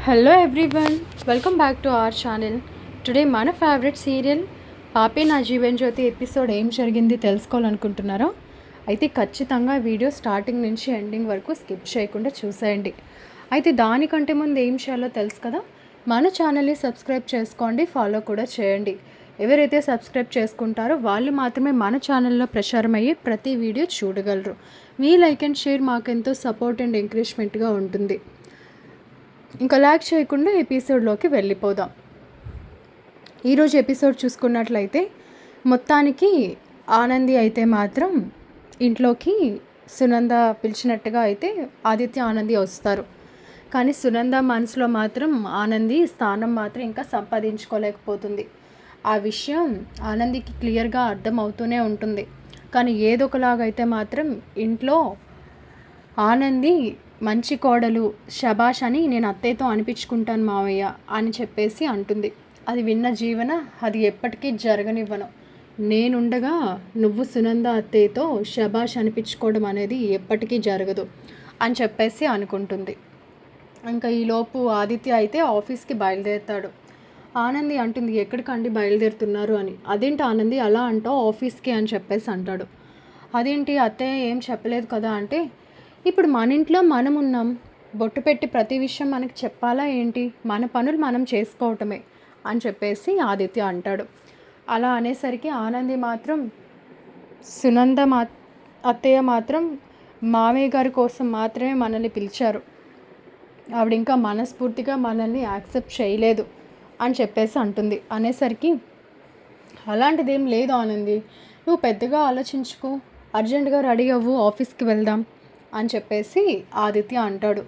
Hello everyone, welcome back to our channel. Today మన favourite serial పాపే నా Jeevan Jyoti episode ఏం జరిగింది తెలుసుకోవాలనుకుంటున్నారా? అయితే ఖచ్చితంగా వీడియో స్టార్టింగ్ నుంచి ఎండింగ్ వరకు స్కిప్ చేయకుండా చూసేయండి. అయితే దానికంటే ముందు ఏం చేయాలో తెలుసు కదా, మన ఛానల్ని సబ్స్క్రైబ్ చేసుకోండి, ఫాలో కూడా చేయండి. ఎవరైతే సబ్స్క్రైబ్ చేసుకుంటారో వాళ్ళు మాత్రమే మన ఛానల్లో ప్రచారం అయ్యే ప్రతి వీడియో చూడగలరు. మీ లైక్ అండ్ షేర్ మాకెంతో సపోర్ట్ అండ్ ఎంకరేజ్మెంట్గా ఉంటుంది. ఇంకా లాగ్ చేయకుండా ఎపిసోడ్లోకి వెళ్ళిపోదాం. ఈరోజు ఎపిసోడ్ చూసుకున్నట్లయితే మొత్తానికి ఆనంది అయితే మాత్రం ఇంట్లోకి సునంద పిలిచినట్టుగా అయితే ఆదిత్య ఆనంది వస్తారు. కానీ సునంద మనసులో మాత్రం ఆనంది స్థానం మాత్రం ఇంకా సంపాదించుకోలేకపోతుంది. ఆ విషయం ఆనందికి క్లియర్గా అర్థమవుతూనే ఉంటుంది. కానీ ఏదొకలాగైతే మాత్రం ఇంట్లో ఆనంది మంచి కోడలు శబాష్ అని నేను అత్తయ్యతో అనిపించుకుంటాను మావయ్య అని చెప్పేసి అంటుంది. అది విన్న జీవన అది ఎప్పటికీ జరగనివ్వను, నేనుండగా నువ్వు సునంద అత్తయ్యతో శబాష్ అనిపించుకోవడం అనేది ఎప్పటికీ జరగదు అని చెప్పేసి అనుకుంటుంది. ఇంకా ఈలోపు ఆదిత్య అయితే ఆఫీస్కి బయలుదేరుతాడు. ఆనంది అంటుంది, ఎక్కడికండి బయలుదేరుతున్నారు అని. అదేంటి ఆనంది అలా అంటావు ఆఫీస్కి అని చెప్పేసి అంటాడు. అదేంటి అత్తయ్య ఏం చెప్పలేదు కదా అంటే, ఇప్పుడు మన ఇంట్లో మనం ఉన్నాం, బొట్టు పెట్టి ప్రతి విషయం మనకి చెప్పాలా ఏంటి, మన పనులు మనం చేసుకోవటమే అని చెప్పేసి ఆదిత్య అంటాడు. అలా అనేసరికి ఆనంది మాత్రం సునంద అత్తయ్య మాత్రం మామయ్య గారి కోసం మాత్రమే మనల్ని పిలిచారు, ఆవిడ ఇంకా మనస్ఫూర్తిగా మనల్ని యాక్సెప్ట్ చేయలేదు అని చెప్పేసి అంటుంది. అనేసరికి అలాంటిదేం లేదు ఆనంది, నువ్వు పెద్దగా ఆలోచించుకో, అర్జెంటుగా రెడీ అవ్వు, ఆఫీస్కి వెళ్దాం అని చెప్పేసి ఆదిత్య అంటాడు.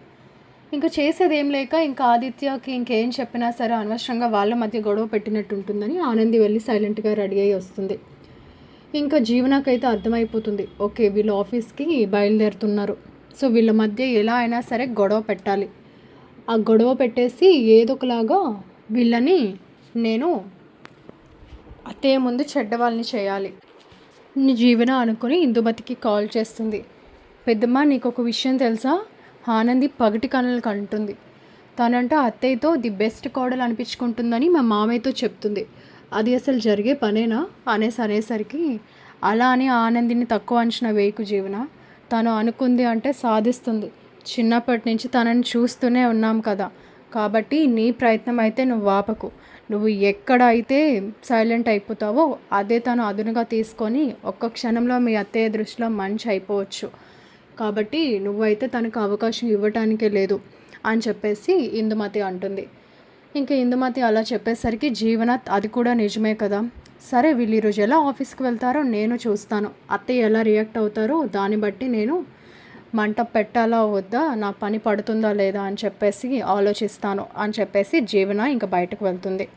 ఇంకా చేసేది ఏం లేక ఇంకా ఆదిత్యకి ఇంకేం చెప్పినా సరే అనవసరంగా వాళ్ళ మధ్య గొడవ పెట్టినట్టు ఉంటుందని ఆనంది వెళ్ళి సైలెంట్గా రెడీ అయ్యి వస్తుంది. ఇంకా జీవనకైతే అర్థమైపోతుంది, ఓకే వీళ్ళు ఆఫీస్కి బయలుదేరుతున్నారు, సో వీళ్ళ మధ్య ఎలా అయినా సరే గొడవ పెట్టాలి. ఆ గొడవ పెట్టేసి ఏదొకలాగా వీళ్ళని నేను అత్తయ్య ముందు చెడ్డవాళ్ళని చేయాలి జీవన అనుకుని ఇందుమతికి కాల్ చేస్తుంది. పెద్దమ్మ నీకు ఒక విషయం తెలుసా, ఆనంది పగటి కళలకు అంటుంది, తనంట అత్తయ్యతో ది బెస్ట్ కోడలు అనిపించుకుంటుందని మా మామయ్యతో చెప్తుంది. అది అసలు జరిగే పనేనా అనేసరికి అలా అని ఆనందిని తక్కువ అంచనా వేయకు జీవన, తను అనుకుంది అంటే సాధిస్తుంది. చిన్నప్పటి నుంచి తనని చూస్తూనే ఉన్నాం కదా, కాబట్టి నీ ప్రయత్నం అయితే నువ్వు ఆపకు. నువ్వు ఎక్కడ అయితే సైలెంట్ అయిపోతావో అదే తను అదునుగా తీసుకొని ఒక్క క్షణంలో మీ అత్తయ్య దృష్టిలో మంచి అయిపోవచ్చు, కాబట్టి నువ్వైతే తనకు అవకాశం ఇవ్వటానికే లేదు అని చెప్పేసి ఇందుమతి అంటుంది. ఇంకా ఇందుమతి అలా చెప్పేసరికి జీవన అది కూడా నిజమే కదా, సరే వీళ్ళు ఈరోజు ఎలా ఆఫీస్కి వెళ్తారో నేను చూస్తాను, అత్తయ్య ఎలా రియాక్ట్ అవుతారో దాన్ని బట్టి నేను మంట పెట్టాలా వద్దా, నా పని పడుతుందా లేదా అని చెప్పేసి ఆలోచిస్తాను అని చెప్పేసి జీవన ఇంకా బయటకు వెళ్తుంది.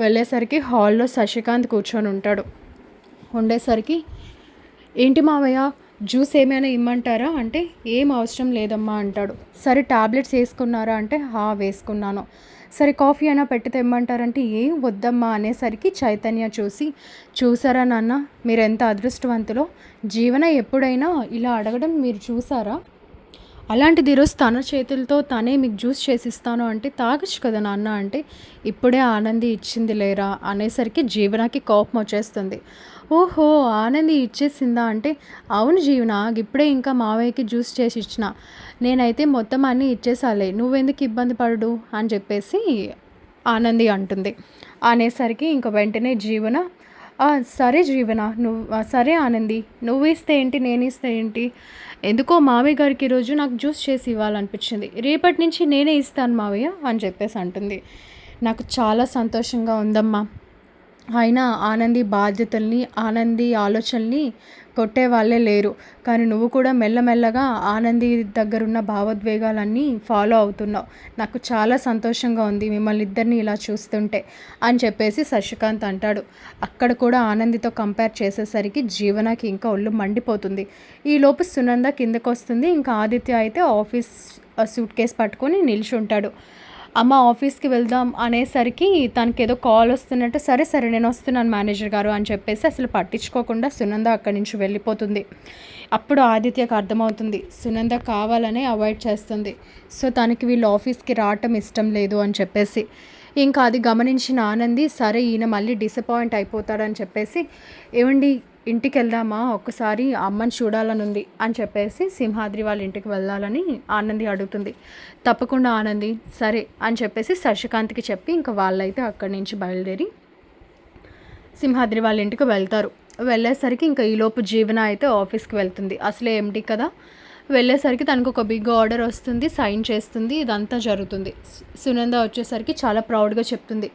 వెళ్ళేసరికి హాల్లో శశికాంత్ కూర్చొని ఉంటాడు. ఉండేసరికి ఏంటి మావయ్య జ్యూస్ ఏమైనా ఇమ్మంటారా అంటే, ఏం అవసరం లేదమ్మా అంటాడు. సరే టాబ్లెట్స్ వేసుకున్నారా అంటే, వేసుకున్నాను. సరే కాఫీ అయినా పెట్టి తెమ్మంటారంటే, ఏం వద్దమ్మా అనేసరికి చైతన్య చూసారా నాన్న మీరు ఎంత అదృష్టవంతులో, జీవన ఎప్పుడైనా ఇలా అడగడం మీరు చూసారా, అలాంటిది ఈరోజు తన చేతులతో తనే మీకు జ్యూస్ చేసిస్తాను అంటే తాగచ్చు కదా నాన్న అంటే, ఇప్పుడే ఆనంది ఇచ్చింది లేరా అనేసరికి జీవనకి కోపం వచ్చేస్తుంది. ఓహో ఆనంది ఇచ్చేసిందా అంటే, అవును జీవన ఇప్పుడే ఇంకా మావయ్యకి జ్యూస్ చేసి ఇచ్చిన, నేనైతే మొత్తం అన్నీ ఇచ్చేసాలే, నువ్వెందుకు ఇబ్బంది పడు అని చెప్పేసి ఆనంది అంటుంది. అనేసరికి ఇంకా వెంటనే జీవన సరే జీవన నువ్వు సరే ఆనంది, నువ్వు ఇస్తే ఏంటి నేను ఇస్తే ఏంటి, ఎందుకో మావయ్య గారికి ఈరోజు నాకు జ్యూస్ చేసి ఇవ్వాలనిపించింది, రేపటి నుంచి నేనే ఇస్తాను మావయ్య అని చెప్పేసి అంటుంది. నాకు చాలా సంతోషంగా ఉందమ్మా, అయినా ఆనంది బాధ్యతల్ని ఆనంది ఆలోచనల్ని కొట్టే వాళ్ళే లేరు, కానీ నువ్వు కూడా మెల్లమెల్లగా ఆనంది దగ్గరున్న భావోద్వేగాలన్నీ ఫాలో అవుతున్నావు, నాకు చాలా సంతోషంగా ఉంది మిమ్మల్ని ఇద్దరిని ఇలా చూస్తుంటే అని చెప్పేసి శశికాంత్ అంటాడు. అక్కడ కూడా ఆనందితో కంపేర్ చేసేసరికి జీవనకి ఇంకా ఒళ్ళు మండిపోతుంది. ఈలోపు సునంద కిందకు వస్తుంది. ఇంకా ఆదిత్య అయితే ఆఫీస్ సూట్ కేస్ పట్టుకొని నిల్చుంటాడు. అమ్మ ఆఫీస్కి వెళ్దాం అనేసరికి తనకేదో కాల్ వస్తున్నట్టు, సరే సరే నేను వస్తున్నాను మేనేజర్ గారు అని చెప్పేసి అసలు పట్టించుకోకుండా సునంద అక్కడి నుంచి వెళ్ళిపోతుంది. అప్పుడు ఆదిత్యకు అర్థమవుతుంది సునంద కావాలనే అవాయిడ్ చేస్తుంది. సో తనకి వీళ్ళు ఆఫీస్కి రావటం ఇష్టం లేదు అని చెప్పేసి. ఇంకా అది గమనించిన ఆనంది, సరే ఈయన మళ్ళీ డిసప్పాయింట్ అయిపోతాడని చెప్పేసి, ఏమండి ఇంటికి వెళ్దామా, ఒక్కసారి అమ్మని చూడాలని ఉంది అని చెప్పేసి సింహాద్రి వాళ్ళ ఇంటికి వెళ్ళాలని ఆనంది అడుగుతుంది. తప్పకుండా ఆనంది సరే అని చెప్పేసి శశికాంత్కి చెప్పి ఇంకా వాళ్ళైతే అక్కడి నుంచి బయలుదేరి సింహాద్రి వాళ్ళ ఇంటికి వెళ్తారు. వెళ్ళేసరికి ఇంకా ఈలోపు జీవన అయితే ఆఫీస్కి వెళ్తుంది. అసలే ఎండి కదా, వెళ్ళేసరికి తనకు ఒక బిగ్ ఆర్డర్ వస్తుంది, సైన్ చేస్తుంది, ఇదంతా జరుగుతుంది. సునంద వచ్చేసరికి చాలా ప్రౌడ్గా చెప్తుంది,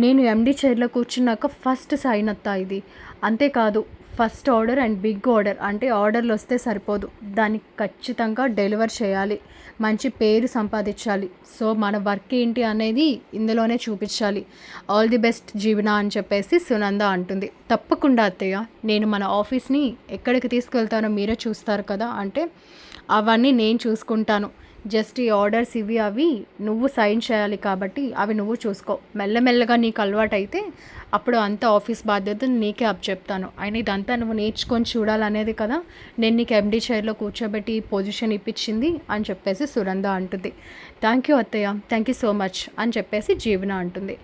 నేను ఎండి చైర్లో కూర్చున్నాక ఫస్ట్ సైన్ అత్తా ఇది. అంతేకాదు first order and big order, అంటే ఆర్డర్లు వస్తే సరిపోదు, దానికి ఖచ్చితంగా డెలివర్ చేయాలి, మంచి పేరు సంపాదించాలి. సో మన వర్క్ ఏంటి అనేది ఇందులోనే చూపించాలి. ఆల్ ది బెస్ట్ జీవన అని చెప్పేసి సునంద అంటుంది. తప్పకుండా అత్తయ్య, నేను మన ఆఫీస్ని ఎక్కడికి తీసుకెళ్తానో మీరే చూస్తారు కదా అంటే, అవన్నీ నేను చూసుకుంటాను, జస్ట్ ఈ ఆర్డర్స్ ఇవి అవి నువ్వు సైన్ చేయాలి కాబట్టి అవి నువ్వు చూసుకో, మెల్లమెల్లగా నీకు అలవాటు అయితే అప్పుడు అంత ఆఫీస్ బాధ్యత నీకే చెప్తాను, అయినా ఇదంతా నువ్వు నేర్చుకొని చూడాలనేది కదా నేను నీకు ఎండీ చైర్లో కూర్చోబెట్టి పొజిషన్ ఇప్పించింది అని చెప్పేసి సునంద అంటుంది. థ్యాంక్ యూ అత్తయ్య, థ్యాంక్ యూ సో మచ్ అని చెప్పేసి జీవన అంటుంది.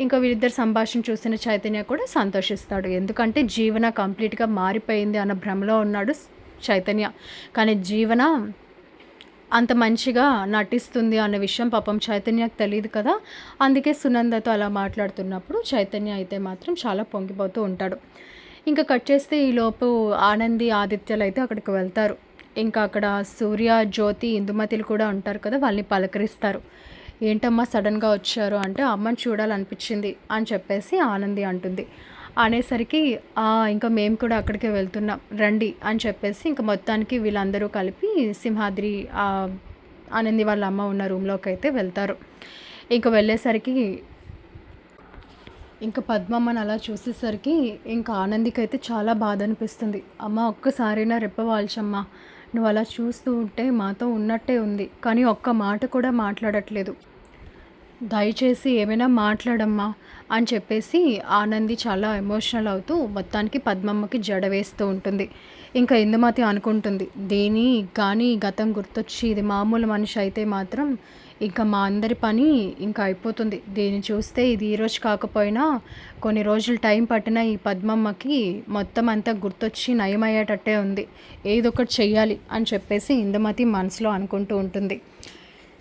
ఇంకా వీరిద్దరు సంభాషణ చూసిన చైతన్య కూడా సంతోషిస్తాడు. ఎందుకంటే జీవన కంప్లీట్గా మారిపోయింది అన్న భ్రమలో ఉన్నాడు చైతన్య. కానీ జీవన అంత మంచిగా నటిస్తుంది అనే విషయం పాపం చైతన్యకు తెలియదు కదా. అందుకే సునందతో అలా మాట్లాడుతున్నప్పుడు చైతన్య అయితే మాత్రం చాలా పొంగిపోతూ ఉంటాడు. ఇంకా కట్ చేస్తే ఈలోపు ఆనంది ఆదిత్యలు అయితే అక్కడికి వెళ్తారు. ఇంకా అక్కడ సూర్య, జ్యోతి, ఇందుమతిలు కూడా ఉంటారు కదా, వాళ్ళని పలకరిస్తారు. ఏంటమ్మా సడన్గా వచ్చారు అంటే, అమ్మని చూడాలనిపించింది అని చెప్పేసి ఆనంది అంటుంది. అనేసరికి ఇంకా మేము కూడా అక్కడికే వెళ్తున్నాం రండి అని చెప్పేసి ఇంకా మొత్తానికి వీళ్ళందరూ కలిపి సింహాద్రి ఆనంది వాళ్ళ అమ్మ ఉన్న రూమ్లోకి అయితే వెళ్తారు. ఇంకా వెళ్ళేసరికి ఇంకా పద్మమ్మని అలా చూసేసరికి ఇంకా ఆనందికి అయితే చాలా బాధ అనిపిస్తుంది. అమ్మ ఒక్కసారైనా రెప్పవాల్చమ్మా, నువ్వు అలా చూస్తూ ఉంటే మాతో ఉన్నట్టే ఉంది, కానీ ఒక్క మాట కూడా మాట్లాడట్లేదు, దయచేసి ఏమైనా మాట్లాడమ్మా అని చెప్పేసి ఆనంది చాలా ఎమోషనల్ అవుతూ మొత్తానికి పద్మమ్మకి జడ వేస్తూ ఉంటుంది. ఇంకా ఇందుమతి అనుకుంటుంది, దేని కానీ గతం గుర్తొచ్చి ఇది మామూలు మనిషి అయితే మాత్రం ఇంకా మా అందరి పని ఇంకా అయిపోతుంది, దీన్ని చూస్తే ఇది ఈరోజు కాకపోయినా కొన్ని రోజులు టైం పట్టిన ఈ పద్మమ్మకి మొత్తం అంతా గుర్తొచ్చి నయమయ్యేటట్టే ఉంది, ఏదో ఒకటి చెయ్యాలి అని చెప్పేసి ఇందుమతి మనసులో అనుకుంటూ ఉంటుంది.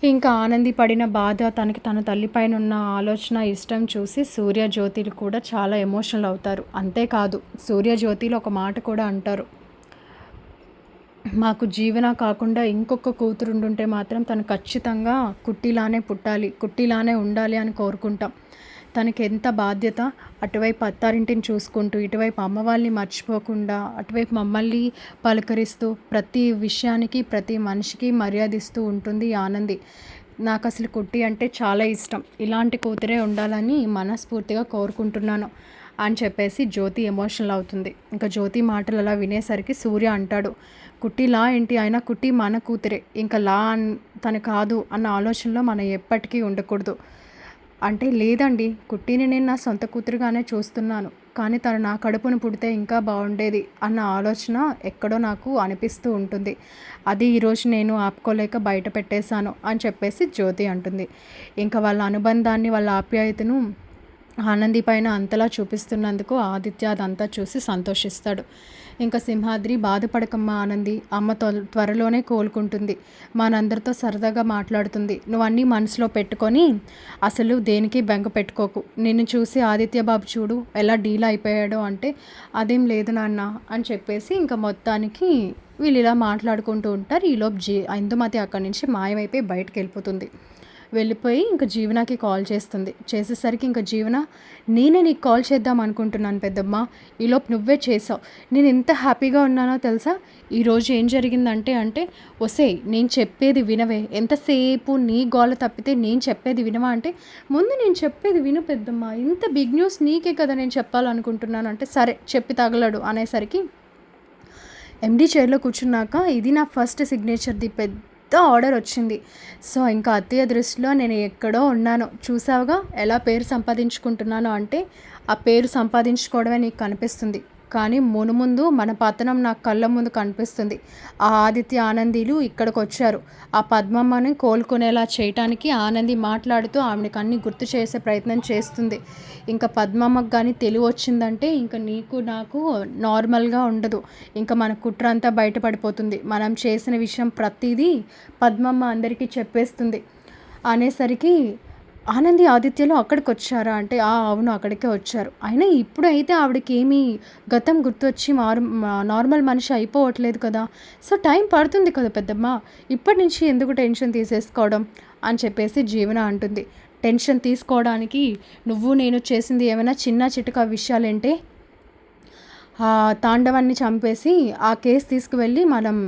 ఇంకా ఆనంది పడిన బాధ, తనకి తన తల్లిపైన ఉన్న ఆలోచన, ఇష్టం చూసి సూర్య, జ్యోతిలు కూడా చాలా ఎమోషనల్ అవుతారు. అంతేకాదు సూర్య, జ్యోతిలు ఒక మాట కూడా అంటారు, మాకు జీవన కాకుండా ఇంకొక కూతురు ఉండుంటే మాత్రం తను ఖచ్చితంగా కుట్టిలానే పుట్టాలి, కుట్టిలానే ఉండాలి అని కోరుకుంటాం. తనకి ఎంత బాధ్యత, అటువైపు అత్తారింటిని చూసుకుంటూ ఇటువైపు అమ్మ వాళ్ళని మర్చిపోకుండా అటువైపు మమ్మల్ని పలకరిస్తూ ప్రతి విషయానికి ప్రతి మనిషికి మర్యాదిస్తూ ఉంటుంది ఆనంది. నాకు అసలు కుట్టి అంటే చాలా ఇష్టం, ఇలాంటి కూతురే ఉండాలని మనస్ఫూర్తిగా కోరుకుంటున్నాను అని చెప్పేసి జ్యోతి ఎమోషనల్ అవుతుంది. ఇంకా జ్యోతి మాటలు అలా వినేసరికి సూర్య అంటాడు, కుట్టి లా ఏంటి, అయినా కుట్టి మన కూతురే, ఇంకా లా తను కాదు అన్న ఆలోచనలో మనం ఎప్పటికీ ఉండకూడదు అంటే, లేదండి కుట్టిని నేను నా సొంత కూతురుగానే చూస్తున్నాను, కానీ తను నా కడుపును పుడితే ఇంకా బాగుండేది అన్న ఆలోచన ఎక్కడో నాకు అనిపిస్తూ ఉంటుంది, అది ఈరోజు నేను ఆపుకోలేక బయట పెట్టేశాను అని చెప్పేసి జ్యోతి అంటుంది. ఇంకా వాళ్ళ అనుబంధాన్ని, వాళ్ళ ఆప్యాయతను ఆనంది పైన అంతలా చూపిస్తున్నందుకు ఆదిత్య అదంతా చూసి సంతోషిస్తాడు. ఇంకా సింహాద్రి, బాధపడకమ్మా ఆనంది, అమ్మ త్వరలోనే కోలుకుంటుంది, మనందరితో సరదాగా మాట్లాడుతుంది, నువ్వు అన్నీ మనసులో పెట్టుకొని అసలు దేనికి బెంగ పెట్టుకోకు, నిన్ను చూసి ఆదిత్య బాబు చూడు ఎలా డీల్ అయిపోయాడో అంటే, అదేం లేదు నాన్న అని చెప్పేసి ఇంకా మొత్తానికి వీళ్ళు ఇలా మాట్లాడుకుంటూ ఉంటారు. ఈలోపు ఇందుమతి అక్కడి నుంచి మాయమైపోయి బయటకు వెళ్ళిపోతుంది. వెళ్ళిపోయి ఇంకా జీవనకి కాల్ చేస్తుంది. చేసేసరికి ఇంకా జీవన, నేనే నీకు కాల్ చేద్దాం అనుకుంటున్నాను పెద్దమ్మ, ఈలోపు నువ్వే చేసావు, నేను ఎంత హ్యాపీగా ఉన్నానో తెలుసా, ఈరోజు ఏం జరిగిందంటే అంటే ఒసే నేను చెప్పేది వినవే, ఎంతసేపు నీ గోల తప్పితే నేను చెప్పేది వినవా అంటే, ముందు నేను చెప్పేది విను పెద్దమ్మ, ఇంత బిగ్ న్యూస్ నీకే కదా నేను చెప్పాలనుకుంటున్నాను అంటే, సరే చెప్పి తగలడు అనేసరికి, ఎండీ చైర్లో కూర్చున్నాక ఇది నా ఫస్ట్ సిగ్నేచర్ది ఆర్డర్ వచ్చింది. సో ఇంకా అత్తయ్య దృష్టిలో నేను ఎక్కడో ఉన్నాను, చూసావుగా ఎలా పేరు సంపాదించుకుంటున్నానో అంటే ఆ పేరు సంపాదించుకోవడమే నీకు కనిపిస్తుంది, కానీ మునుముందు మన పతనం నాకు కళ్ళ ముందు కనిపిస్తుంది. ఆ ఆదిత్య ఆనందీలు ఇక్కడికి వచ్చారు. ఆ పద్మమ్మని కోలుకునేలా చేయటానికి ఆనంది మాట్లాడుతూ ఆమెకి అన్ని గుర్తు చేసే ప్రయత్నం చేస్తుంది. ఇంకా పద్మమ్మకు కానీ తెలివి వచ్చిందంటే ఇంకా నీకు నాకు నార్మల్గా ఉండదు. ఇంకా మన కుట్ర అంతా బయటపడిపోతుంది. మనం చేసిన విషయం ప్రతిదీ పద్మమ్మ అందరికీ చెప్పేస్తుంది అనేసరికి ఆనంది ఆదిత్యలో అక్కడికి వచ్చారా అంటే అవును అక్కడికే వచ్చారు. అయినా ఇప్పుడైతే ఆవిడకి ఏమీ గతం గుర్తొచ్చి నార్మల్ మనిషి అయిపోవట్లేదు కదా. సో టైం పడుతుంది కదా పెద్దమ్మ, ఇప్పటి నుంచి ఎందుకు టెన్షన్ తీసేసుకోవడం అని చెప్పేసి జీవన అంటుంది. టెన్షన్ తీసుకోవడానికి నువ్వు నేను చేసింది ఏమైనా చిన్న చిటకా విషయాలేంటే, ఆ తాండవాన్ని చంపేసి ఆ కేసు తీసుకువెళ్ళి మనం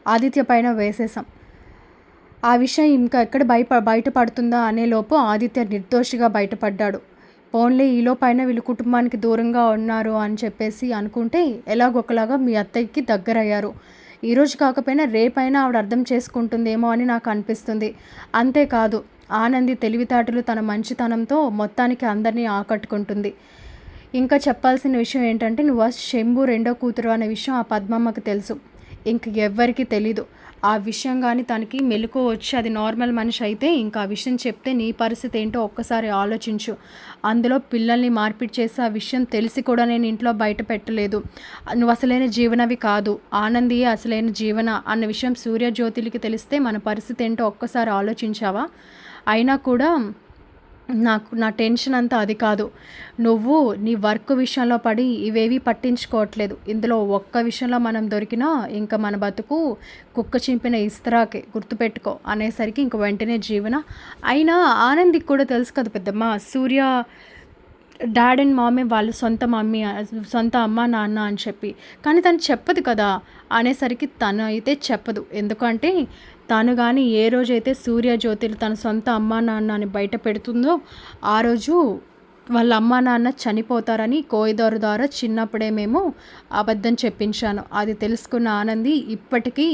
ఆదిత్య పైన వేసేసాం. ఆ విషయం ఇంకా ఎక్కడ బయటపడుతుందా అనేలోపు ఆదిత్య నిర్దోషిగా బయటపడ్డాడు. పోన్లే ఈలోపైన వీళ్ళు కుటుంబానికి దూరంగా ఉన్నారు అని చెప్పేసి అనుకుంటే ఎలాగొకలాగా మీ అత్తయ్యకి దగ్గరయ్యారు. ఈరోజు కాకపోయినా రేపైనా ఆవిడ అర్థం చేసుకుంటుందేమో అని నాకు అనిపిస్తుంది. అంతేకాదు ఆనంది తెలివితేటలు తన మంచితనంతో మొత్తానికి అందరినీ ఆకట్టుకుంటుంది. ఇంకా చెప్పాల్సిన విషయం ఏంటంటే నువ్వు శంభు రెండో కూతురు అనే విషయం ఆ పద్మమ్మకి తెలుసు, ఇంక ఎవ్వరికీ తెలీదు. ఆ విషయం కానీ తనకి మెలకు వచ్చి అది నార్మల్ మనిషి అయితే ఇంకా ఆ విషయం చెప్తే నీ పరిస్థితి ఏంటో ఒక్కసారి ఆలోచించు. అందులో పిల్లల్ని మార్పిడి చేసి ఆ విషయం తెలిసి కూడా నేను ఇంట్లో బయట పెట్టలేదు. నువ్వు అసలైన జీవనవి కాదు, ఆనందియే అసలైన జీవన అన్న విషయం సూర్యజ్యోతికి తెలిస్తే మన పరిస్థితి ఏంటో ఒక్కసారి ఆలోచించావా? అయినా కూడా నా టెన్షన్ అంతా అది కాదు. నువ్వు నీ వర్క్ విషయంలో పడి ఇవేవి పట్టించుకోవట్లేదు. ఇందులో ఒక్క విషయంలో మనం దొరికినా ఇంకా మన బతుకు కుక్క చింపిన ఇస్తరాకే, గుర్తుపెట్టుకో అనేసరికి ఇంక వెంటనే జీవన అయినా ఆనందికి కూడా తెలుసు కదా పెద్దమ్మ, సూర్య డాడ్ అండ్ మామే వాళ్ళు సొంత అమ్మ నాన్న అని చెప్పి, కానీ తను చెప్పదు కదా అనేసరికి తను అయితే చెప్పదు. ఎందుకంటే తను కానీ ఏ రోజైతే సూర్యజ్యోతిలు తన సొంత అమ్మా నాన్న అని బయట పెడుతుందో ఆ రోజు వాళ్ళ అమ్మా నాన్న చనిపోతారని కోయిదారు ద్వారా చిన్నప్పుడే మేము అబద్ధం చెప్పించాను. అది తెలుసుకున్న ఆనంది ఇప్పటికీ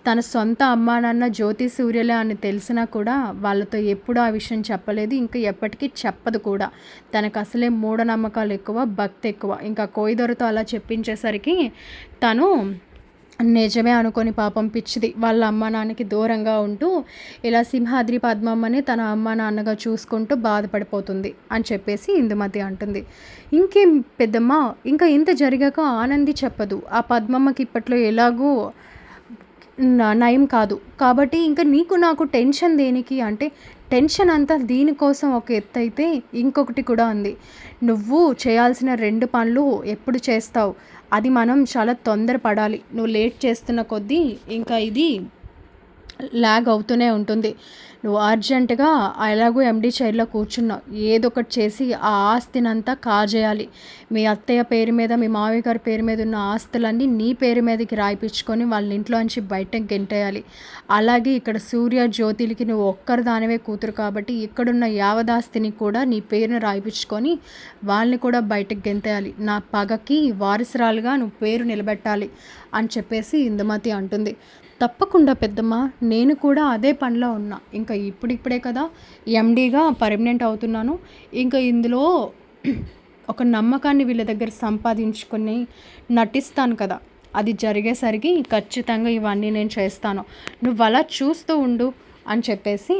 తన సొంత అమ్మా నాన్న జ్యోతి సూర్యలే అని తెలిసినా కూడా వాళ్ళతో ఎప్పుడూ ఆ విషయం చెప్పలేదు, ఇంకా ఎప్పటికీ చెప్పదు కూడా. తనకు అసలే మూఢనమ్మకాలు ఎక్కువ, భక్తి ఎక్కువ. ఇంకా కోయిదొరతో అలా చెప్పించేసరికి తను నిజమే అనుకొని పాపం పిచ్చిది వాళ్ళ అమ్మ నాన్నకి దూరంగా ఉంటూ ఇలా సింహాద్రి పద్మమ్మని తన అమ్మ నాన్నగా చూసుకుంటూ బాధపడిపోతుంది అని చెప్పేసి ఇందుమతి అంటుంది. ఇంకేం పెద్దమ్మ, ఇంకా ఇంత జరిగాక ఆనంది చెప్పదు. ఆ పద్మమ్మకి ఇప్పట్లో ఎలాగూ నయం కాదు కాబట్టి ఇంకా నీకు నాకు టెన్షన్ దేనికి అంటే, టెన్షన్ అంతా దీనికోసం ఒక ఎత్తు అయితే ఇంకొకటి కూడా ఉంది. నువ్వు చేయాల్సిన 2 పనులు ఎప్పుడు చేస్తావు, అది మనం చాలా తొందరపడాలి. నువ్వు లేట్ చేస్తున్న కొద్దీ ఇంకా ఇది లాగ్ అవుతూనే ఉంటుంది. నువ్వు అర్జెంటుగా ఎలాగో ఎండి చైర్లో కూర్చున్నావు, ఏదో ఒకటి చేసి ఆ ఆస్తినంతా కాజేయాలి. మీ అత్తయ్య పేరు మీద మీ మావయ్య గారి పేరు మీద ఉన్న ఆస్తులన్నీ నీ పేరు మీదకి రాయిపించుకొని వాళ్ళ ఇంట్లోంచి బయటకు గెంటేయాలి. అలాగే ఇక్కడ సూర్య జ్యోతిలకి నువ్వు ఒక్కరి దానివే కూతురు కాబట్టి ఇక్కడున్న యావదాస్తిని కూడా నీ పేరును రాయిపించుకొని వాళ్ళని కూడా బయటకు గెంతేయాలి. నా పగకి వారసురాలుగా నువ్వు పేరు నిలబెట్టాలి అని చెప్పేసి ఇందుమతి అంటుంది. తప్పకుండా పెద్దమ్మ, నేను కూడా అదే పనిలో ఉన్నా. ఇంకా ఇప్పుడిప్పుడే కదా ఎండీగా పర్మనెంట్ అవుతున్నాను. ఇంకా ఇందులో ఒక నమ్మకాన్ని వీళ్ళ దగ్గర సంపాదించుకొని నటిస్తాను కదా, అది జరిగేసరికి ఖచ్చితంగా ఇవన్నీ నేను చేస్తాను, నువ్వు అలా చూస్తూ ఉండు అని చెప్పేసి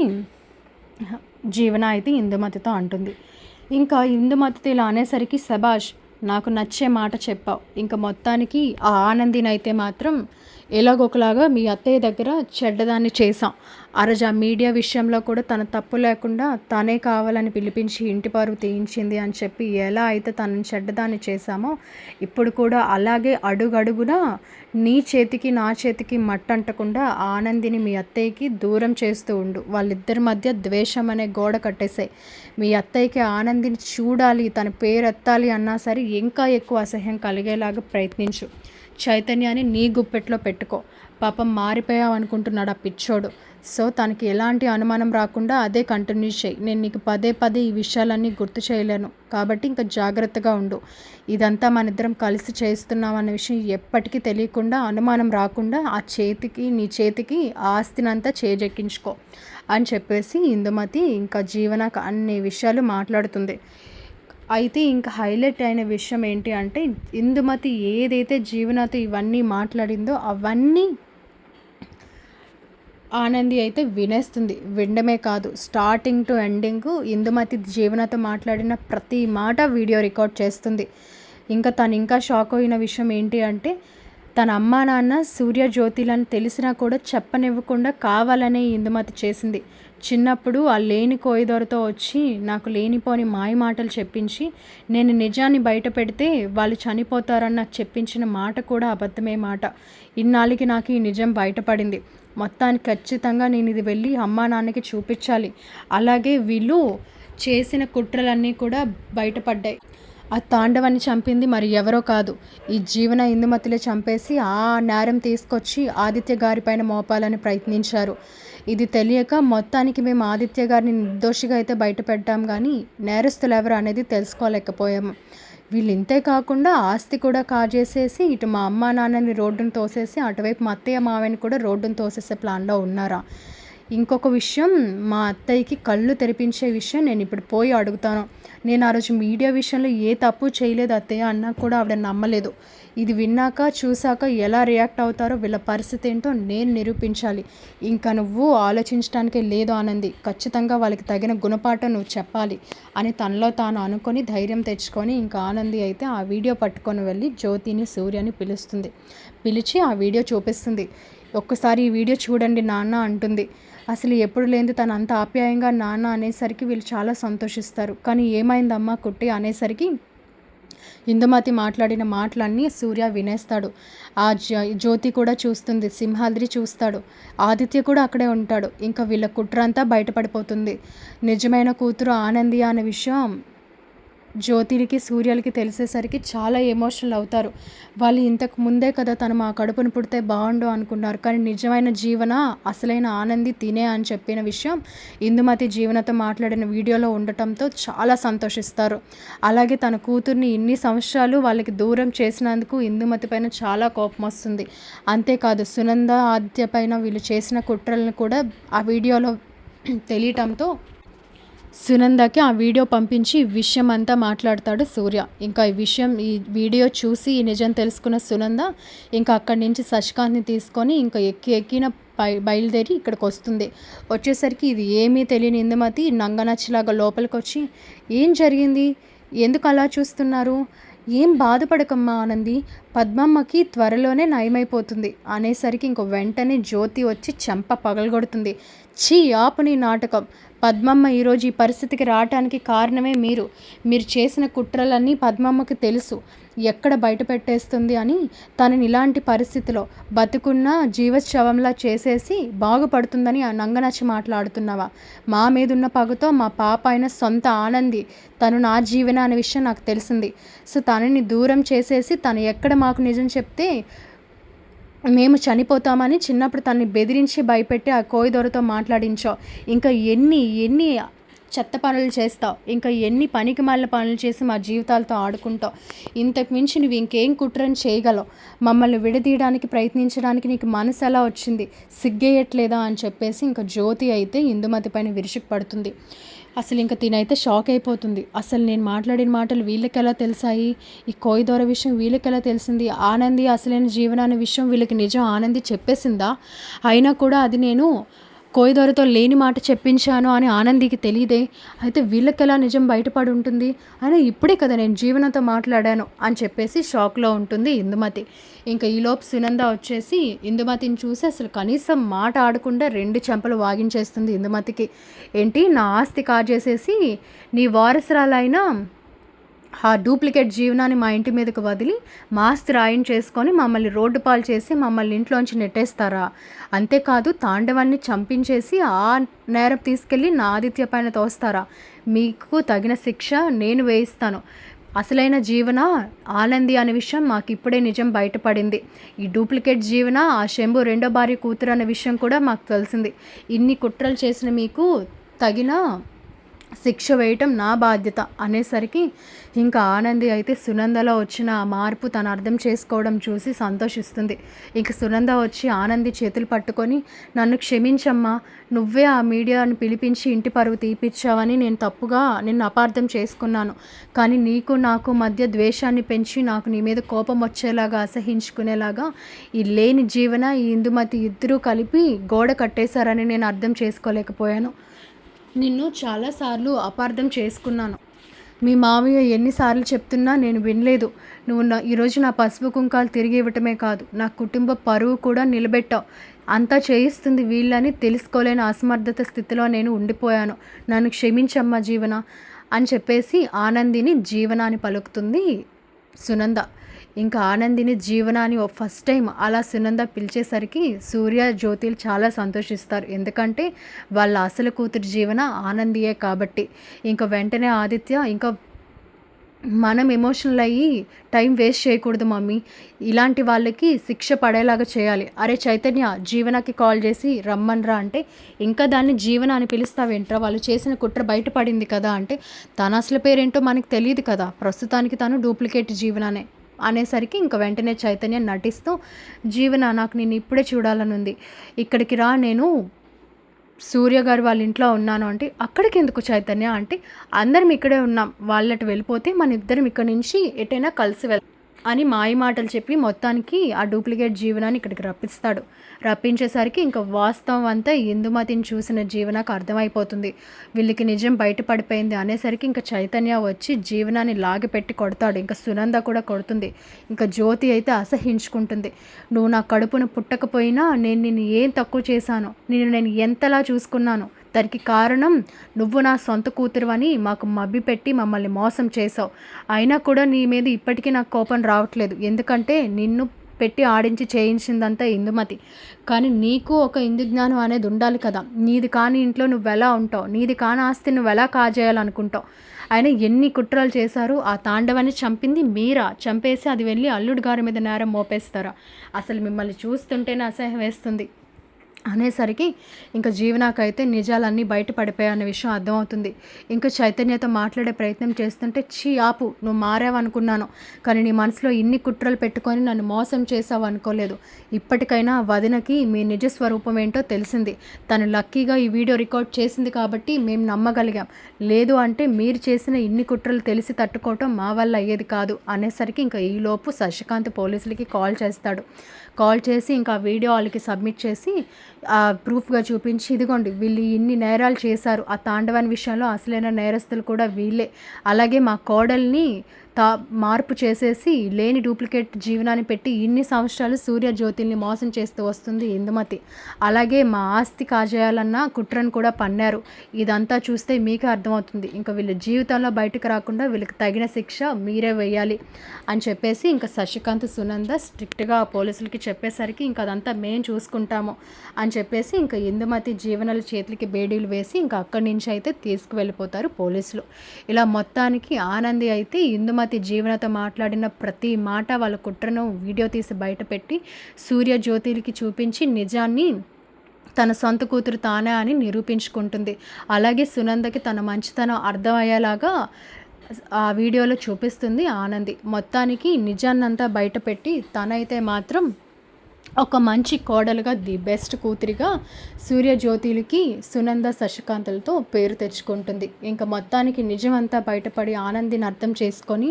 జీవన అయితే ఇందుమతితో అంటుంది. ఇంకా ఇందుమతితో ఇలా అనేసరికి శబాష్, నాకు నచ్చే మాట చెప్పావు. ఇంకా మొత్తానికి ఆ ఆనందినైతే మాత్రం ఎలాగొకలాగా మీ అత్తయ్య దగ్గర చెడ్డదాన్ని చేశాం. ఆ రోజు ఆ మీడియా విషయంలో కూడా తన తప్పు లేకుండా తనే కావాలని పిలిపించి ఇంటి పరువు తీయించింది అని చెప్పి ఎలా అయితే తనని చెడ్డదాన్ని చేశామో ఇప్పుడు కూడా అలాగే అడుగడుగునా నీ చేతికి నా చేతికి మట్టంటకుండా ఆనందిని మీ అత్తయ్యకి దూరం చేస్తూ ఉండు. వాళ్ళిద్దరి మధ్య ద్వేషం అనే గోడ కట్టేసాయి. మీ అత్తయ్యకి ఆనందిని చూడాలి, తన పేరు ఎత్తాలి అన్నా సరే ఇంకా ఎక్కువ అసహ్యం కలిగేలాగా ప్రయత్నించు. చైతన్యాన్ని నీ గుప్పెట్లో పెట్టుకో. పాపం మారిపోయావు అనుకుంటున్నాడు ఆ పిచ్చోడు. సో తనకి ఎలాంటి అనుమానం రాకుండా అదే కంటిన్యూ చేయి. నేను నీకు పదే పదే ఈ విషయాలన్నీ గుర్తు చేయలేను, కాబట్టి ఇంకా జాగ్రత్తగా ఉండు. ఇదంతా మన ఇద్దరం కలిసి చేస్తున్నాం అన్న విషయం ఎప్పటికీ తెలియకుండా, అనుమానం రాకుండా నీ చేతికి ఆ ఆస్తినంతా చేజెక్కించుకో అని చెప్పేసి ఇందుమతి ఇంకా జీవనకు అన్ని విషయాలు మాట్లాడుతుంది. అయితే ఇంకా హైలైట్ అయిన విషయం ఏంటి అంటే, ఇందుమతి ఏదైతే జీవనతో ఇవన్నీ మాట్లాడిందో అవన్నీ ఆనంది అయితే వినేస్తుంది. వినడమే కాదు, స్టార్టింగ్ టు ఎండింగ్ ఇందుమతి జీవనతో మాట్లాడిన ప్రతి మాట వీడియో రికార్డ్ చేస్తుంది. ఇంకా తను ఇంకా షాక్ అయిన విషయం ఏంటి అంటే, తన అమ్మా నాన్న సూర్య జ్యోతిలని తెలిసినా కూడా చెప్పనివ్వకుండా కావాలనే ఇందుమతి చేసింది. చిన్నప్పుడు ఆ లేని కోయిదొరతో వచ్చి నాకు లేనిపోని మాయ మాటలు చెప్పించి నేను నిజాన్ని బయట పెడితే వాళ్ళు చనిపోతారని నాకు చెప్పించిన మాట కూడా అబద్ధమే మాట. ఇన్నాళ్ళకి నాకు ఈ నిజం బయటపడింది. మొత్తానికి ఖచ్చితంగా నేను ఇది వెళ్ళి అమ్మా నాన్నకి చూపించాలి. అలాగే వీళ్ళు చేసిన కుట్రలన్నీ కూడా బయటపడ్డాయి. ఆ తాండవాన్ని చంపింది మరి ఎవరో కాదు, ఈ జీవన ఇందుమతిలే చంపేసి ఆ నేరం తీసుకొచ్చి ఆదిత్య గారి పైన మోపాలని ప్రయత్నించారు. ఇది తెలియక మొత్తానికి మేము ఆదిత్య గారిని నిర్దోషిగా అయితే బయట పెట్టాం, కానీ నేరస్తులు ఎవరు అనేది తెలుసుకోలేకపోయాము. వీళ్ళు ఇంతే కాకుండా ఆస్తి కూడా కాజేసేసి ఇటు మా అమ్మా నాన్నని రోడ్డును తోసేసి అటువైపు మా అత్తయ్య మావయ్యని కూడా రోడ్డును తోసేసే ప్లాన్లో ఉన్నారా. ఇంకొక విషయం, మా అత్తయ్యకి కళ్ళు తెరిపించే విషయం నేను ఇప్పుడు పోయి అడుగుతాను. నేను ఆ రోజు మీడియా విషయంలో ఏ తప్పు చేయలేదు అత్తయ్య అన్నా కూడా ఆవిడ నమ్మలేదు. ఇది విన్నాక చూశాక ఎలా రియాక్ట్ అవుతారో వీళ్ళ పరిస్థితి ఏంటో నేను నిరూపించాలి. ఇంకా నువ్వు ఆలోచించడానికే లేదు ఆనంది, ఖచ్చితంగా వాళ్ళకి తగిన గుణపాఠం నువ్వు చెప్పాలి అని తనలో తాను అనుకొని ధైర్యం తెచ్చుకొని ఇంకా ఆనంది అయితే ఆ వీడియో పట్టుకొని వెళ్ళి జ్యోతిని సూర్యని పిలుస్తుంది. పిలిచి ఆ వీడియో చూపిస్తుంది. ఒక్కసారి ఈ వీడియో చూడండి నాన్న అంటుంది. అసలు ఎప్పుడు లేనిది తను అంత ఆప్యాయంగా నాన్న అనేసరికి వీళ్ళు చాలా సంతోషిస్తారు. కానీ ఏమైందమ్మా కుట్టి అనేసరికి ఇందుమతి మాట్లాడిన మాటలన్నీ సూర్య వినేస్తాడు. ఆ జ్యోతి కూడా చూస్తుంది, సింహాద్రి చూస్తాడు, ఆదిత్య కూడా అక్కడే ఉంటాడు. ఇంకా వీళ్ళ కుట్ర అంతా బయటపడిపోతుంది. నిజమైన కూతురు ఆనంది అనే విషయం జ్యోతికి సూర్యలకి తెలిసేసరికి చాలా ఎమోషనల్ అవుతారు. వాళ్ళు ఇంతకు ముందే కదా తను మా కడుపును పుడితే బాగుండు అనుకున్నారు, కానీ నిజమైన జీవన అసలైన ఆనంది తినే అని చెప్పిన విషయం ఇందుమతి జీవనతో మాట్లాడిన వీడియోలో ఉండటంతో చాలా సంతోషిస్తారు. అలాగే తన కూతుర్ని ఇన్ని సంవత్సరాలు వాళ్ళకి దూరం చేసినందుకు ఇందుమతి పైన చాలా కోపం వస్తుంది. అంతేకాదు సునంద ఆదిత్య పైన వీళ్ళు చేసిన కుట్రలను కూడా ఆ వీడియోలో తెలియటంతో సునందకి ఆ వీడియో పంపించి ఈ విషయం అంతా మాట్లాడతాడు సూర్య. ఇంకా ఈ వీడియో చూసి ఈ నిజం తెలుసుకున్న సునంద ఇంకా అక్కడి నుంచి శశికాంత్ని తీసుకొని ఇంకా ఎక్కిన బయలుదేరి ఇక్కడికి వస్తుంది. వచ్చేసరికి ఇది ఏమీ తెలియని ఇందుమతి నంగనచ్చిలాగా లోపలికి వచ్చి ఏం జరిగింది, ఎందుకు అలా చూస్తున్నారు, ఏం బాధపడకమ్మా ఆనంది, పద్మమ్మకి త్వరలోనే నయమైపోతుంది అనేసరికి ఇంకో వెంటనే జ్యోతి వచ్చి చెంప పగలగొడుతుంది. ఛీ ఆపు నీ నాటకం, పద్మమ్మ ఈరోజు ఈ పరిస్థితికి రావటానికి కారణమే మీరు చేసిన కుట్రలన్నీ పద్మమ్మకి తెలుసు, ఎక్కడ బయట పెట్టేస్తుంది అని తనని ఇలాంటి పరిస్థితిలో బతుకున్న జీవశవంలా చేసేసి బాగుపడుతుందని ఆ నంగనచ్చి మాట్లాడుతున్నావా. మా మీదున్న పగతో మా పాప అయిన సొంత ఆనంది తను నా జీవన అనే విషయం నాకు తెలిసింది. సో తనని దూరం చేసేసి తను ఎక్కడ మాకు నిజం చెప్తే మేము చనిపోతామని చిన్నప్పుడు తనని బెదిరించి భయపెట్టి ఆ కోయిదొరతో మాట్లాడించావు. ఇంకా ఎన్ని చెత్త పనులు చేస్తావు, ఇంకా ఎన్ని పనికి మాలిన పనులు చేసి మా జీవితాలతో ఆడుకుంటావు. ఇంతకు మించి నువ్వు ఇంకేం కుట్రని చేయగలవు, మమ్మల్ని విడదీయడానికి ప్రయత్నించడానికి నీకు మనసు ఎలా వచ్చింది, సిగ్గేయట్లేదా అని చెప్పేసి ఇంకా జ్యోతి అయితే ఇందుమతి పైన విరుచుకు పడుతుంది. అసలు ఇంకా తినైతే షాక్ అయిపోతుంది. అసలు నేను మాట్లాడిన మాటలు వీళ్ళకి ఎలా తెలిసాయి, ఈ కోయిదొర విషయం వీళ్ళకి ఎలా తెలిసింది, ఆనంది అసలైన జీవన అనే విషయం వీళ్ళకి నిజం ఆనంది చెప్పేసిందా, అయినా కూడా అది నేను కోయిదొరతో లేని మాట చెప్పించాను అని ఆనందికి తెలియదే, అయితే వీళ్ళకి ఎలా నిజం బయటపడి ఉంటుంది, అయినా ఇప్పుడే కదా నేను జీవనతో మాట్లాడాను అని చెప్పేసి షాక్లో ఉంటుంది ఇందుమతి. ఇంకా ఈలోపు సునంద వచ్చేసి ఇందుమతిని చూసి అసలు కనీసం మాట ఆడకుండా 2 చెంపలు వాగించేస్తుంది ఇందుమతికి. ఏంటి, నా ఆస్తి కాజేసేసి నీ వారసురాలైన ఆ డూప్లికేట్ జీవనాన్ని మా ఇంటి మీదకు వదిలి మా ఆస్తి రాయం చేసుకొని మమ్మల్ని రోడ్డు పాలు చేసి మమ్మల్ని ఇంట్లోంచి నెట్టేస్తారా, అంతేకాదు తాండవాన్ని చంపించేసి ఆ నేరం తీసుకెళ్ళి నా ఆదిత్య పైన తోస్తారా, మీకు తగిన శిక్ష నేను వేయిస్తాను. అసలైన జీవన ఆనంది అనే విషయం మాకు ఇప్పుడే నిజం బయటపడింది. ఈ డూప్లికేట్ జీవన ఆ శంభు రెండో భార్య కూతురు అనే విషయం కూడా మాకు తెలిసింది. ఇన్ని కుట్రలు చేసిన మీకు తగిన శిక్ష వేయటం నా బాధ్యత అనేసరికి ఇంకా ఆనంది అయితే సునందలో వచ్చిన ఆ మార్పు తను అర్థం చేసుకోవడం చూసి సంతోషిస్తుంది. ఇంక సునంద వచ్చి ఆనంది చేతులు పట్టుకొని, నన్ను క్షమించమ్మా, నువ్వే ఆ మీడియాని పిలిపించి ఇంటి పరువు తీపిచ్చావని నేను తప్పుగా నిన్ను అపార్థం చేసుకున్నాను. కానీ నీకు నాకు మధ్య ద్వేషాన్ని పెంచి నాకు నీ మీద కోపం వచ్చేలాగా అసహించుకునేలాగా ఈ లేని జీవన ఈ ఇందుమతి ఇద్దరూ కలిపి గోడ కట్టేశారని నేను అర్థం చేసుకోలేకపోయాను. నిన్ను చాలాసార్లు అపార్థం చేసుకున్నాను. మీ మామయ్య ఎన్నిసార్లు చెప్తున్నా నేను వినలేదు. నువ్వు ఈరోజు నా పసుపు కుంకాలు తిరిగి ఇవ్వటమే కాదు, నా కుటుంబ పరువు కూడా నిలబెట్టావు. అంతా చేయిస్తుంది వీళ్ళని తెలుసుకోలేని అసమర్థత స్థితిలో నేను ఉండిపోయాను. నన్ను క్షమించమ్మా జీవన అని చెప్పేసి ఆనందిని జీవన అని పలుకుతుంది సునంద. ఇంకా ఆనందిని జీవనాన్ని ఫస్ట్ టైం అలా సునంద పిలిచేసరికి సూర్య జ్యోతిలు చాలా సంతోషిస్తారు. ఎందుకంటే వాళ్ళ అసలు కూతురు జీవన ఆనందియే కాబట్టి. ఇంకా వెంటనే ఆదిత్య, ఇంకా మనం ఎమోషనల్ అయ్యి టైం వేస్ట్ చేయకూడదు మమ్మీ, ఇలాంటి వాళ్ళకి శిక్ష పడేలాగా చేయాలి. అరే చైతన్య, జీవనకి కాల్ చేసి రమ్మన్రా అంటే, ఇంకా దాన్ని జీవన అని పిలుస్తావేంట్రా, వాళ్ళు చేసిన కుట్ర బయటపడింది కదా అంటే, తన అసలు పేరేంటో మనకు తెలియదు కదా, ప్రస్తుతానికి తను డూప్లికేట్ జీవననే అనేసరికి ఇంకా వెంటనే చైతన్య నటిస్తూ, జీవన నాకు నేను ఇప్పుడే చూడాలని ఉంది, ఇక్కడికి రా, నేను సూర్య గారు వాళ్ళ ఇంట్లో ఉన్నాను అంటే, అక్కడికి ఎందుకు చైతన్య అంటే, అందరం ఇక్కడే ఉన్నాం, వాళ్ళటి వెళ్ళిపోతే మన ఇద్దరం ఇక్కడి నుంచి ఎటైనా కలిసి అని మాయ మాటలు చెప్పి మొత్తానికి ఆ డూప్లికేట్ జీవనాన్ని ఇక్కడికి రప్పించేసరికి ఇంకా వాస్తవం అంతా ఇందుమతిని చూసిన జీవనకు అర్థమైపోతుంది. వీళ్ళకి నిజం బయటపడిపోయింది అనేసరికి ఇంకా చైతన్య వచ్చి జీవనాన్ని లాగిపెట్టి కొడతాడు. ఇంకా సునంద కూడా కొడుతుంది. ఇంకా జ్యోతి అయితే అసహించుకుంటుంది. నువ్వు నా కడుపును పుట్టకపోయినా నేను నిన్ను ఏం తక్కువ చేశాను, నేను ఎంతలా చూసుకున్నాను, దానికి కారణం నువ్వు నా సొంత కూతురు అని మాకు మభ్యపెట్టి మమ్మల్ని మోసం చేసావు. అయినా కూడా నీ మీద ఇప్పటికీ నాకు కోపం రావట్లేదు, ఎందుకంటే నిన్ను పెట్టి ఆడించి చేయించిందంతా ఇందుమతి. కానీ నీకు ఒక ఇందు జ్ఞానం అనేది ఉండాలి కదా, నీది కాని ఇంట్లో నువ్వు ఎలా ఉంటావు, నీది కాని ఆస్తి నువ్వు ఎలా కాజేయాలనుకుంటావు. ఆయన ఎన్ని కుట్రలు చేశారు, ఆ తాండవాన్ని చంపింది మీరా, చంపేసి అది వెళ్ళి అల్లుడి గారి మీద నేరం మోపేస్తారా, అసలు మిమ్మల్ని చూస్తుంటేనే అసహ్యం వేస్తుంది అనేసరికి ఇంకా జీవనాకైతే నిజాలన్నీ బయటపడిపోయాయి అనే విషయం అర్థమవుతుంది. ఇంకా చైతన్యతో మాట్లాడే ప్రయత్నం చేస్తుంటే, చీ ఆపు, నువ్వు మారావనుకున్నాను, కానీ నీ మనసులో ఇన్ని కుట్రలు పెట్టుకొని నన్ను మోసం చేసావు అనుకోలేదు. ఇప్పటికైనా వదినకి మీ నిజ స్వరూపం ఏంటో తెలిసింది. తను లక్కీగా ఈ వీడియో రికార్డ్ చేసింది కాబట్టి మేము నమ్మగలిగాం, లేదు అంటే మీరు చేసిన ఇన్ని కుట్రలు తెలిసి తట్టుకోవటం మా వల్ల అయ్యేది కాదు అనేసరికి ఇంకా ఈలోపు శశికాంత్ పోలీసులకి కాల్ చేసి ఇంకా ఆ వీడియో వాళ్ళకి సబ్మిట్ చేసి ప్రూఫ్గా చూపించి, ఇదిగోండి వీళ్ళు ఇన్ని నేరాలు చేశారు, ఆ తాండవాని విషయంలో అసలైన నేరస్తులు కూడా వీళ్ళే, అలాగే మా కోడల్ని మార్పు చేసేసి లేని డూప్లికేట్ జీవనాన్ని పెట్టి ఇన్ని సంవత్సరాలు సూర్య జ్యోతిల్ని మోసం చేస్తూ వస్తుంది ఇందుమతి, అలాగే మా ఆస్తి కాజేయాలన్న కుట్రను కూడా పన్నారు. ఇదంతా చూస్తే మీకే అర్థమవుతుంది, ఇంకా వీళ్ళ జీవితంలో బయటకు రాకుండా వీళ్ళకి తగిన శిక్ష మీరే వేయాలి అని చెప్పేసి ఇంకా శశికాంత్ సునంద స్ట్రిక్ట్గా పోలీసులకి చెప్పేసరికి ఇంకా అదంతా మేము చూసుకుంటాము అని చెప్పేసి ఇంకా ఇందుమతి జీవనాల చేతులకి బేడీలు వేసి ఇంకా అక్కడి నుంచి అయితే తీసుకువెళ్ళిపోతారు పోలీసులు. ఇలా మొత్తానికి ఆనంది అయితే ఇందుమతి జీవనతో మాట్లాడిన ప్రతి మాట వాళ్ళ కుట్రను వీడియో తీసి బయటపెట్టి సూర్య జ్యోతిలకి చూపించి నిజాన్ని తన సొంత కూతురు తానే అని నిరూపించుకుంటుంది. అలాగే సునందకి తన మంచితనం అర్థమయ్యేలాగా ఆ వీడియోలో చూపిస్తుంది ఆనంది. మొత్తానికి నిజాన్నంతా బయటపెట్టి తనైతే మాత్రం ఒక మంచి కోడలుగా, ది బెస్ట్ కూతురిగా సూర్యజ్యోతిలకి సునంద శశికాంతులతో పేరు తెచ్చుకుంటుంది. ఇంకా మొత్తానికి నిజమంతా బయటపడి ఆనందిని అర్థం చేసుకొని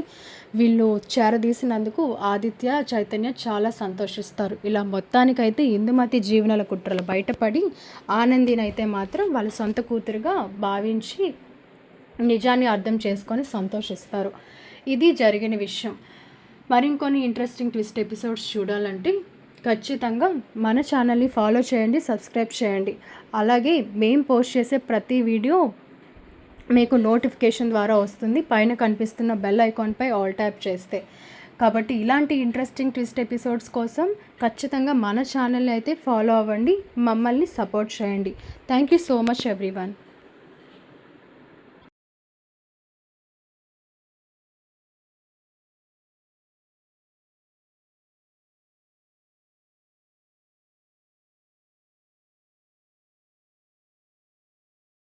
వీళ్ళు చేరదీసినందుకు ఆదిత్య, చైతన్య చాలా సంతోషిస్తారు. ఇలా మొత్తానికైతే ఇందుమతి జీవనాల కుట్రలు బయటపడి ఆనందిని అయితే మాత్రం వాళ్ళ సొంత కూతురుగా భావించి నిజాన్ని అర్థం చేసుకొని సంతోషిస్తారు. ఇది జరిగిన విషయం. మరికొన్ని ఇంట్రెస్టింగ్ ట్విస్ట్ ఎపిసోడ్స్ చూడాలంటే ఖచ్చితంగా మన ఛానల్ని ఫాలో చేయండి, సబ్స్క్రైబ్ చేయండి. అలాగే మేము పోస్ట్ చేసే ప్రతి వీడియో మీకు నోటిఫికేషన్ ద్వారా వస్తుంది, పైన కనిపిస్తున్న బెల్ ఐకాన్పై ఆల్ ట్యాప్ చేస్తే. కాబట్టి ఇలాంటి ఇంట్రెస్టింగ్ ట్విస్ట్ ఎపిసోడ్స్ కోసం ఖచ్చితంగా మన ఛానల్ని అయితే ఫాలో అవ్వండి, మమ్మల్ని సపోర్ట్ చేయండి. Thank you so much everyone.